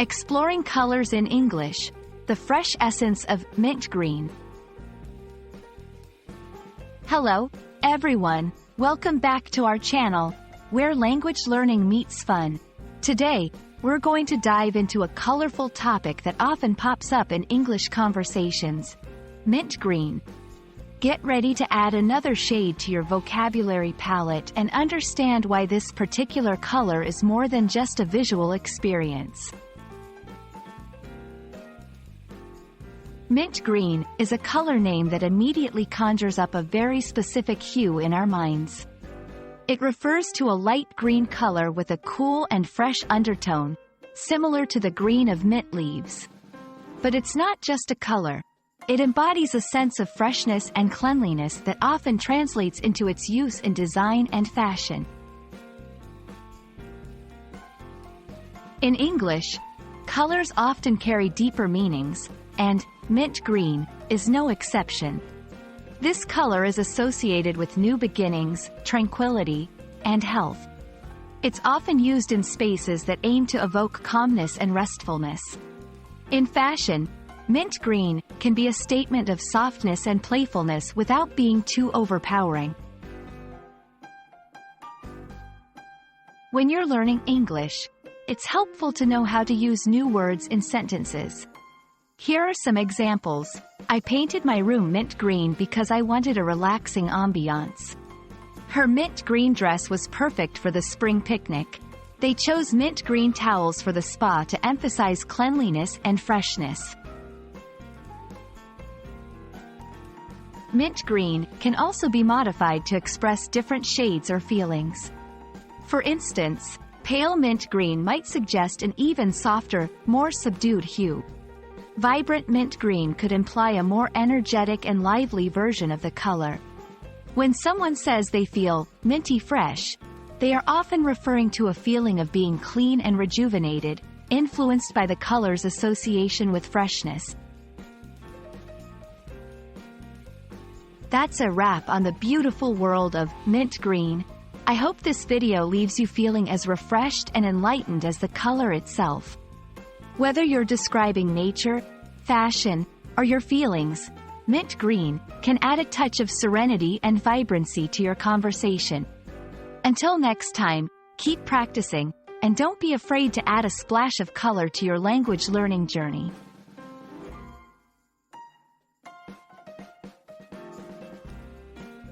Exploring colors in English, the fresh essence of mint green. Hello, everyone. Welcome back to our channel, where language learning meets fun. Today, we're going to dive into a colorful topic that often pops up in English conversations: mint green. Get ready to add another shade to your vocabulary palette and understand why this particular color is more than just a visual experience. Mint green is a color name that immediately conjures up a very specific hue in our minds. It refers to a light green color with a cool and fresh undertone, similar to the green of mint leaves. But it's not just a color. It embodies a sense of freshness and cleanliness that often translates into its use in design and fashion. In English, colors often carry deeper meanings, and mint green is no exception. This color is associated with new beginnings, tranquility, and health. It's often used in spaces that aim to evoke calmness and restfulness. In fashion, mint green can be a statement of softness and playfulness without being too overpowering. When you're learning English, it's helpful to know how to use new words in sentences. Here are some examples. I painted my room mint green because I wanted a relaxing ambiance. Her mint green dress was perfect for the spring picnic. They chose mint green towels for the spa to emphasize cleanliness and freshness. Mint green can also be modified to express different shades or feelings. For instance, pale mint green might suggest an even softer, more subdued hue. Vibrant mint green could imply a more energetic and lively version of the color. When someone says they feel minty fresh, they are often referring to a feeling of being clean and rejuvenated, influenced by the color's association with freshness. That's a wrap on the beautiful world of mint green. I hope this video leaves you feeling as refreshed and enlightened as the color itself. Whether you're describing nature, fashion, or your feelings, mint green can add a touch of serenity and vibrancy to your conversation. Until next time, keep practicing, and don't be afraid to add a splash of color to your language learning journey.